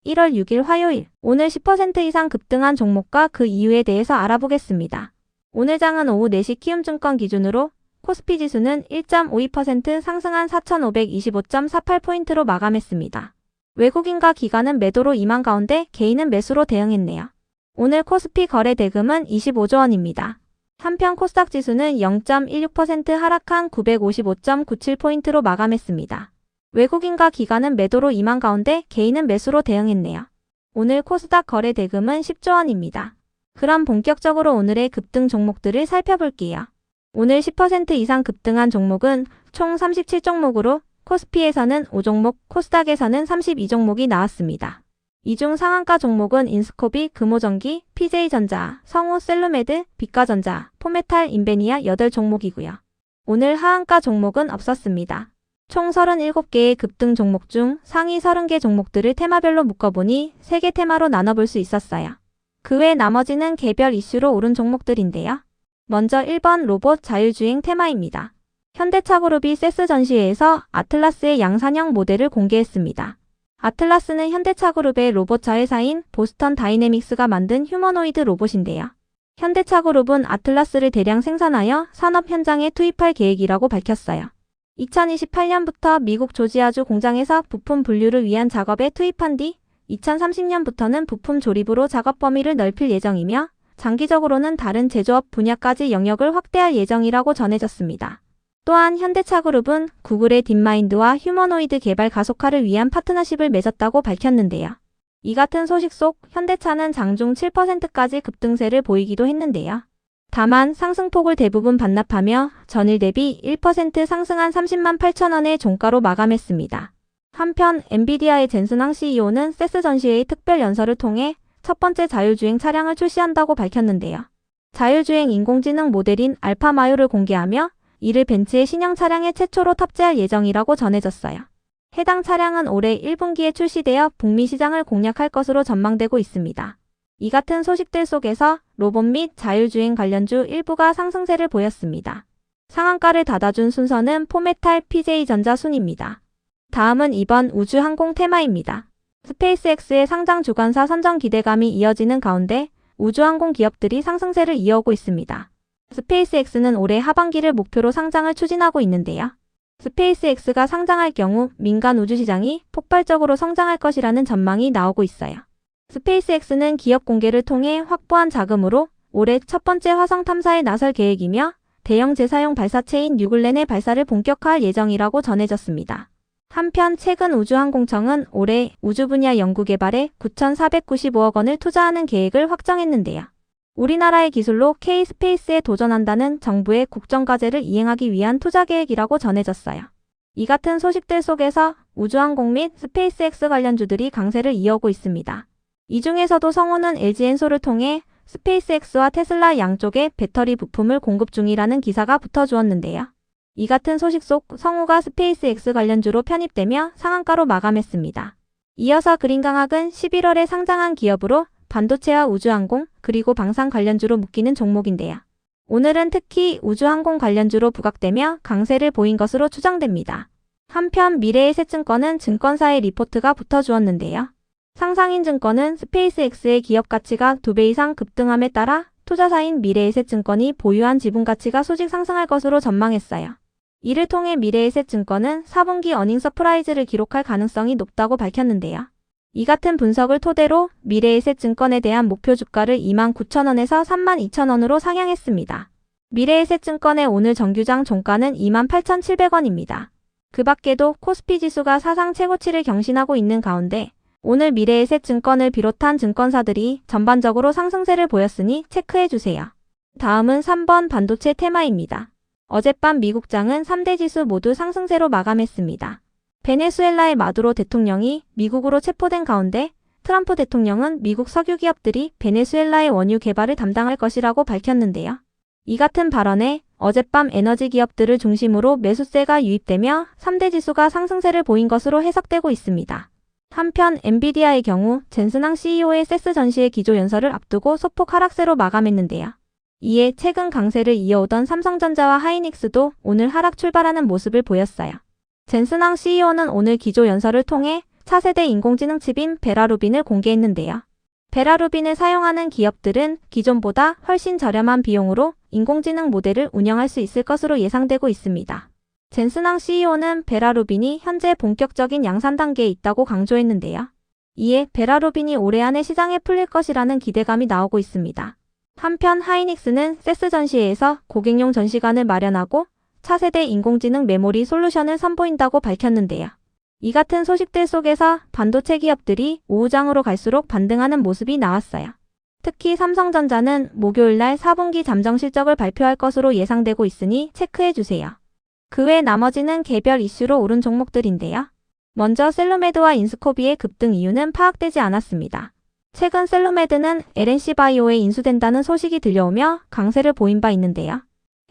1월 6일 화요일, 오늘 10% 이상 급등한 종목과 그 이유에 대해서 알아보겠습니다. 오늘 장은 오후 4시 키움증권 기준으로 코스피 지수는 1.52% 상승한 4,525.48포인트로 마감했습니다. 외국인과 기관은 매도로 임한 가운데 개인은 매수로 대응했네요. 오늘 코스피 거래 대금은 25조 원입니다. 한편 코스닥 지수는 0.16% 하락한 955.97포인트로 마감했습니다. 외국인과 기관은 매도로 임한 가운데 개인은 매수로 대응했네요. 오늘 코스닥 거래 대금은 10조 원입니다. 그럼 본격적으로 오늘의 급등 종목들을 살펴볼게요. 오늘 10% 이상 급등한 종목은 총 37종목으로 코스피에서는 5종목, 코스닥에서는 32종목이 나왔습니다. 이 중 상한가 종목은 인스코비, 금호전기, PJ전자, 성우, 셀루메드, 비가전자, 포메탈, 인베니아 8종목이고요. 오늘 하한가 종목은 없었습니다. 총 37개의 급등 종목 중 상위 30개 종목들을 테마별로 묶어보니 3개 테마로 나눠볼 수 있었어요. 그 외 나머지는 개별 이슈로 오른 종목들인데요. 먼저 1번 로봇 자율주행 테마입니다. 현대차그룹이 세스 전시회에서 아틀라스의 양산형 모델을 공개했습니다. 아틀라스는 현대차그룹의 로봇 자회사인 보스턴 다이내믹스가 만든 휴머노이드 로봇인데요. 현대차그룹은 아틀라스를 대량 생산하여 산업 현장에 투입할 계획이라고 밝혔어요. 2028년부터 미국 조지아주 공장에서 부품 분류를 위한 작업에 투입한 뒤 2030년부터는 부품 조립으로 작업 범위를 넓힐 예정이며 장기적으로는 다른 제조업 분야까지 영역을 확대할 예정이라고 전해졌습니다. 또한 현대차그룹은 구글의 딥마인드와 휴머노이드 개발 가속화를 위한 파트너십을 맺었다고 밝혔는데요. 이 같은 소식 속 현대차는 장중 7%까지 급등세를 보이기도 했는데요. 다만 상승폭을 대부분 반납하며 전일 대비 1% 상승한 30만 8천 원의 종가로 마감했습니다. 한편 엔비디아의 젠슨 황 CEO는 세스 전시회의 특별 연설을 통해 첫 번째 자율주행 차량을 출시한다고 밝혔는데요. 자율주행 인공지능 모델인 알파마요를 공개하며 이를 벤츠의 신형 차량에 최초로 탑재할 예정이라고 전해졌어요. 해당 차량은 올해 1분기에 출시되어 북미 시장을 공략할 것으로 전망되고 있습니다. 이 같은 소식들 속에서 로봇 및 자율주행 관련주 일부가 상승세를 보였습니다. 상한가를 닫아준 순서는 포메탈, PJ전자 순입니다. 다음은 이번 우주항공 테마입니다. 스페이스X의 상장 주관사 선정 기대감이 이어지는 가운데 우주항공 기업들이 상승세를 이어오고 있습니다. 스페이스X는 올해 하반기를 목표로 상장을 추진하고 있는데요. 스페이스X가 상장할 경우 민간 우주시장이 폭발적으로 성장할 것이라는 전망이 나오고 있어요. 스페이스X는 기업 공개를 통해 확보한 자금으로 올해 첫 번째 화성 탐사에 나설 계획이며 대형 재사용 발사체인 뉴글렌의 발사를 본격화할 예정이라고 전해졌습니다. 한편 최근 우주항공청은 올해 우주 분야 연구개발에 9,495억 원을 투자하는 계획을 확정했는데요. 우리나라의 기술로 K-스페이스에 도전한다는 정부의 국정과제를 이행하기 위한 투자 계획이라고 전해졌어요. 이 같은 소식들 속에서 우주항공 및 스페이스X 관련주들이 강세를 이어오고 있습니다. 이 중에서도 성우는 LG엔솔을 통해 스페이스X와 테슬라 양쪽에 배터리 부품을 공급 중이라는 기사가 붙어주었는데요. 이 같은 소식 속 성우가 스페이스X 관련주로 편입되며 상한가로 마감했습니다. 이어서 그린강학은 11월에 상장한 기업으로 반도체와 우주항공, 그리고 방산 관련주로 묶이는 종목인데요. 오늘은 특히 우주항공 관련주로 부각되며 강세를 보인 것으로 추정됩니다. 한편 미래에셋증권은 증권사의 리포트가 붙어주었는데요. 상상인증권은 스페이스X의 기업 가치가 2배 이상 급등함에 따라 투자사인 미래에셋증권이 보유한 지분 가치가 소직 상승할 것으로 전망했어요. 이를 통해 미래에셋증권은 4분기 어닝 서프라이즈를 기록할 가능성이 높다고 밝혔는데요. 이 같은 분석을 토대로 미래에셋증권에 대한 목표 주가를 29,000원에서 32,000원으로 상향했습니다. 미래에셋증권의 오늘 정규장 종가는 28,700원입니다. 그 밖에도 코스피 지수가 사상 최고치를 경신하고 있는 가운데 오늘 미래에셋증권을 비롯한 증권사들이 전반적으로 상승세를 보였으니 체크해주세요. 다음은 3번 반도체 테마입니다. 어젯밤 미국장은 3대 지수 모두 상승세로 마감했습니다. 베네수엘라의 마두로 대통령이 미국으로 체포된 가운데 트럼프 대통령은 미국 석유 기업들이 베네수엘라의 원유 개발을 담당할 것이라고 밝혔는데요. 이 같은 발언에 어젯밤 에너지 기업들을 중심으로 매수세가 유입되며 3대 지수가 상승세를 보인 것으로 해석되고 있습니다. 한편 엔비디아의 경우 젠슨 황 CEO의 세스 전시회 기조연설을 앞두고 소폭 하락세로 마감했는데요. 이에 최근 강세를 이어오던 삼성전자와 하이닉스도 오늘 하락 출발하는 모습을 보였어요. 젠슨 황 CEO는 오늘 기조연설을 통해 차세대 인공지능 칩인 베라루빈을 공개했는데요. 베라루빈을 사용하는 기업들은 기존보다 훨씬 저렴한 비용으로 인공지능 모델을 운영할 수 있을 것으로 예상되고 있습니다. 젠슨왕 CEO는 베라루빈이 현재 본격적인 양산 단계에 있다고 강조했는데요. 이에 베라루빈이 올해 안에 시장에 풀릴 것이라는 기대감이 나오고 있습니다. 한편 하이닉스는 세스 전시회에서 고객용 전시관을 마련하고 차세대 인공지능 메모리 솔루션을 선보인다고 밝혔는데요. 이 같은 소식들 속에서 반도체 기업들이 우후장으로 갈수록 반등하는 모습이 나왔어요. 특히 삼성전자는 목요일날 4분기 잠정 실적을 발표할 것으로 예상되고 있으니 체크해주세요. 그 외 나머지는 개별 이슈로 오른 종목들인데요. 먼저 셀루메드와 인스코비의 급등 이유는 파악되지 않았습니다. 최근 셀루메드는 LNC바이오에 인수된다는 소식이 들려오며 강세를 보인 바 있는데요.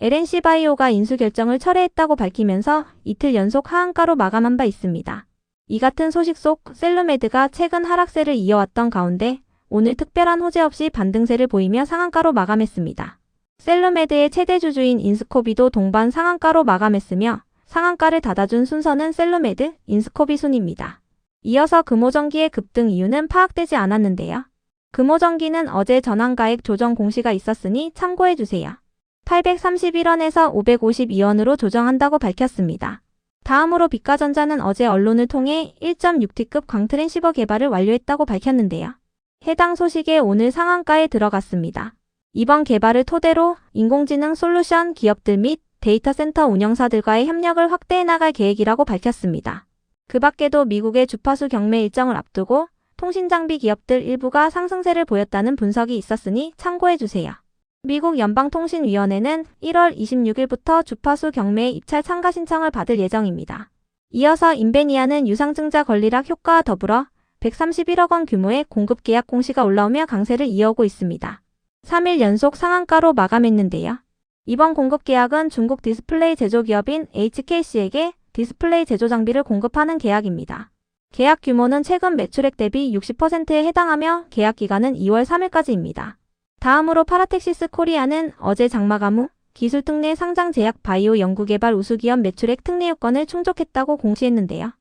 LNC바이오가 인수 결정을 철회했다고 밝히면서 이틀 연속 하한가로 마감한 바 있습니다. 이 같은 소식 속 셀루메드가 최근 하락세를 이어왔던 가운데 오늘 특별한 호재 없이 반등세를 보이며 상한가로 마감했습니다. 셀루메드의 최대 주주인 인스코비도 동반 상한가로 마감했으며 상한가를 닫아준 순서는 셀루메드, 인스코비 순입니다. 이어서 금호전기의 급등 이유는 파악되지 않았는데요. 금호전기는 어제 전환가액 조정 공시가 있었으니 참고해주세요. 831원에서 552원으로 조정한다고 밝혔습니다. 다음으로 비가전자는 어제 언론을 통해 1.6T급 광트랜시버 개발을 완료했다고 밝혔는데요. 해당 소식에 오늘 상한가에 들어갔습니다. 이번 개발을 토대로 인공지능 솔루션 기업들 및 데이터 센터 운영사들과의 협력을 확대해 나갈 계획이라고 밝혔습니다. 그 밖에도 미국의 주파수 경매 일정을 앞두고 통신장비 기업들 일부가 상승세를 보였다는 분석이 있었으니 참고해주세요. 미국 연방통신위원회는 1월 26일부터 주파수 경매에 입찰 참가 신청을 받을 예정입니다. 이어서 인베니아는 유상증자 권리락 효과와 더불어 131억 원 규모의 공급 계약 공시가 올라오며 강세를 이어오고 있습니다. 3일 연속 상한가로 마감했는데요. 이번 공급 계약은 중국 디스플레이 제조기업인 HKC에게 디스플레이 제조 장비를 공급하는 계약입니다. 계약 규모는 최근 매출액 대비 60%에 해당하며 계약 기간은 2월 3일까지입니다. 다음으로 파라텍시스 코리아는 어제 장마감 후 기술 특례 상장 제약 바이오 연구개발 우수기업 매출액 특례 요건을 충족했다고 공시했는데요.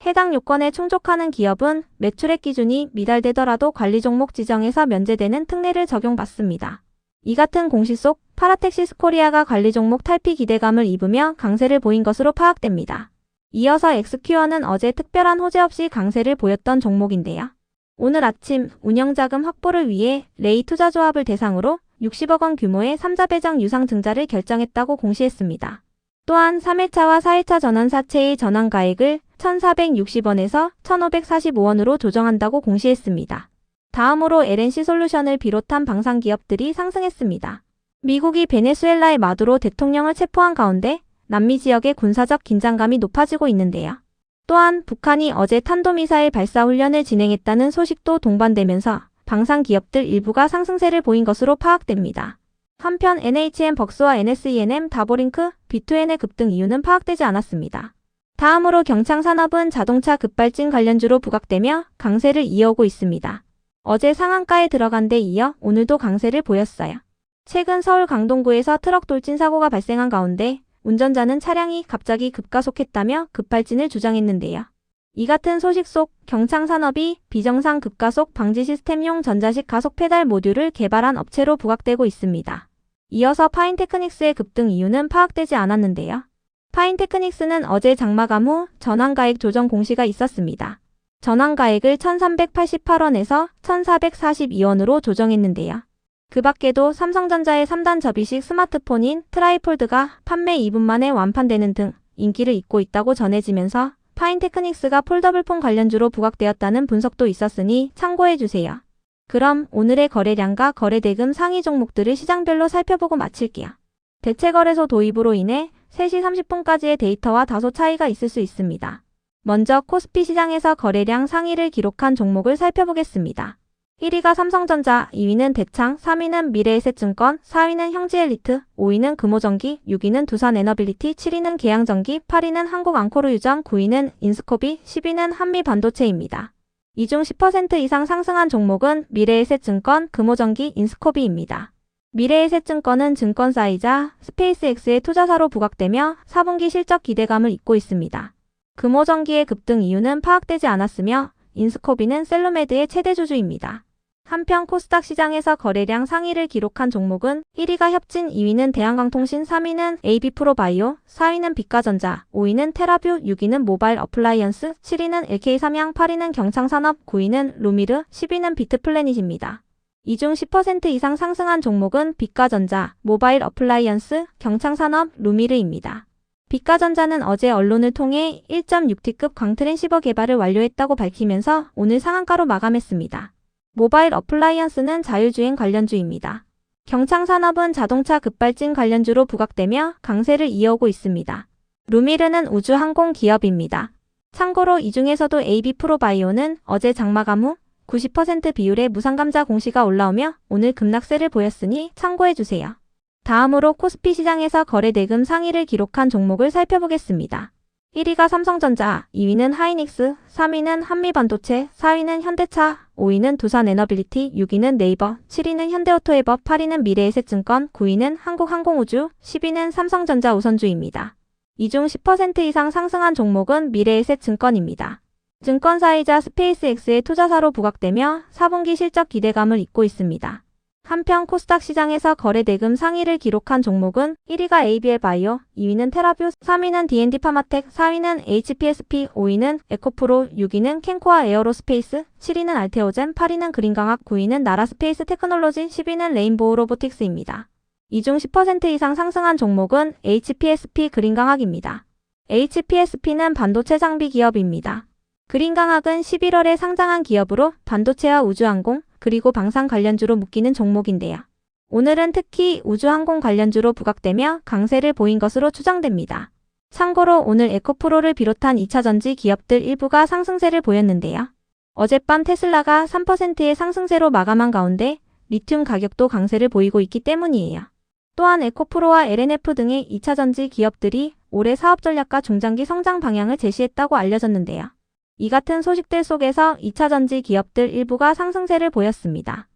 해당 요건에 충족하는 기업은 매출액 기준이 미달되더라도 관리 종목 지정에서 면제되는 특례를 적용받습니다. 이 같은 공시 속 파라텍시스 코리아가 관리 종목 탈피 기대감을 입으며 강세를 보인 것으로 파악됩니다. 이어서 엑스큐어는 어제 특별한 호재 없이 강세를 보였던 종목인데요. 오늘 아침 운영자금 확보를 위해 레이 투자조합을 대상으로 60억 원 규모의 3자 배당 유상 증자를 결정했다고 공시했습니다. 또한 3일차와 4일차 전환사채의 전환가액을 1,460원에서 1,545원으로 조정한다고 공시했습니다. 다음으로 LNC솔루션을 비롯한 방산기업들이 상승했습니다. 미국이 베네수엘라의 마두로 대통령을 체포한 가운데 남미 지역의 군사적 긴장감이 높아지고 있는데요. 또한 북한이 어제 탄도미사일 발사 훈련을 진행했다는 소식도 동반되면서 방산기업들 일부가 상승세를 보인 것으로 파악됩니다. 한편 NHN 벅스와 NSENM, 다보링크, B2N의 급등 이유는 파악되지 않았습니다. 다음으로 경창산업은 자동차 급발진 관련주로 부각되며 강세를 이어오고 있습니다. 어제 상한가에 들어간 데 이어 오늘도 강세를 보였어요. 최근 서울 강동구에서 트럭 돌진 사고가 발생한 가운데 운전자는 차량이 갑자기 급가속했다며 급발진을 주장했는데요. 이 같은 소식 속 경창산업이 비정상 급가속 방지 시스템용 전자식 가속 페달 모듈을 개발한 업체로 부각되고 있습니다. 이어서 파인테크닉스의 급등 이유는 파악되지 않았는데요. 파인테크닉스는 어제 장마감 후 전환가액 조정 공시가 있었습니다. 전환가액을 1,388원에서 1,442원으로 조정했는데요. 그 밖에도 삼성전자의 3단 접이식 스마트폰인 트라이폴드가 판매 2분 만에 완판되는 등 인기를 잇고 있다고 전해지면서 파인테크닉스가 폴더블폰 관련주로 부각되었다는 분석도 있었으니 참고해주세요. 그럼 오늘의 거래량과 거래대금 상위 종목들을 시장별로 살펴보고 마칠게요. 대체거래소 도입으로 인해 3시 30분까지의 데이터와 다소 차이가 있을 수 있습니다. 먼저 코스피 시장에서 거래량 상위를 기록한 종목을 살펴보겠습니다. 1위가 삼성전자, 2위는 대창, 3위는 미래에셋증권, 4위는 형지엘리트, 5위는 금호전기, 6위는 두산에너빌리티, 7위는 계양전기, 8위는 한국앙코르유전, 9위는 인스코비, 10위는 한미반도체입니다. 이 중 10% 이상 상승한 종목은 미래에셋증권, 금호전기, 인스코비입니다. 미래에셋증권은 증권사이자 스페이스X의 투자사로 부각되며 4분기 실적 기대감을 잇고 있습니다. 금호전기의 급등 이유는 파악되지 않았으며 인스코비는 셀로메드의 최대 주주입니다. 한편 코스닥 시장에서 거래량 상위를 기록한 종목은 1위가 협진, 2위는 대한광통신, 3위는 AB프로바이오, 4위는 빛가전자, 5위는 테라뷰, 6위는 모바일 어플라이언스, 7위는 LK삼양, 8위는 경창산업, 9위는 루미르, 10위는 비트플래닛입니다. 이 중 10% 이상 상승한 종목은 빛가전자, 모바일 어플라이언스, 경창산업, 루미르입니다. 빛가전자는 어제 언론을 통해 1.6T급 광트랜시버 개발을 완료했다고 밝히면서 오늘 상한가로 마감했습니다. 모바일 어플라이언스는 자율주행 관련주입니다. 경창산업은 자동차 급발진 관련주로 부각되며 강세를 이어오고 있습니다. 루미르는 우주항공 기업입니다. 참고로 이 중에서도 AB프로바이오는 어제 장마감 후 90% 비율의 무상감자 공시가 올라오며 오늘 급락세를 보였으니 참고해주세요. 다음으로 코스피 시장에서 거래대금 상위를 기록한 종목을 살펴보겠습니다. 1위가 삼성전자, 2위는 하이닉스, 3위는 한미반도체, 4위는 현대차, 5위는 두산에너빌리티, 6위는 네이버, 7위는 현대오토에버, 8위는 미래에셋증권, 9위는 한국항공우주, 10위는 삼성전자 우선주입니다. 이 중 10% 이상 상승한 종목은 미래에셋증권입니다. 증권사이자 스페이스X의 투자사로 부각되며 4분기 실적 기대감을 잇고 있습니다. 한편 코스닥 시장에서 거래대금 상위를 기록한 종목은 1위가 ABL바이오, 2위는 테라뷰, 3위는 D&D파마텍, 4위는 HPSP, 5위는 에코프로, 6위는 캔코아 에어로스페이스, 7위는 알테오젠, 8위는 그린광학, 9위는 나라스페이스 테크놀로지, 10위는 레인보우 로보틱스입니다. 이 중 10% 이상 상승한 종목은 HPSP 그린광학입니다. HPSP는 반도체 장비 기업입니다. 그린광학은 11월에 상장한 기업으로 반도체와 우주항공, 그리고 방산 관련주로 묶이는 종목인데요. 오늘은 특히 우주항공 관련주로 부각되며 강세를 보인 것으로 추정됩니다. 참고로 오늘 에코프로를 비롯한 2차전지 기업들 일부가 상승세를 보였는데요. 어젯밤 테슬라가 3%의 상승세로 마감한 가운데 리튬 가격도 강세를 보이고 있기 때문이에요. 또한 에코프로와 LNF 등의 2차전지 기업들이 올해 사업 전략과 중장기 성장 방향을 제시했다고 알려졌는데요. 이 같은 소식들 속에서 2차전지 기업들 일부가 상승세를 보였습니다.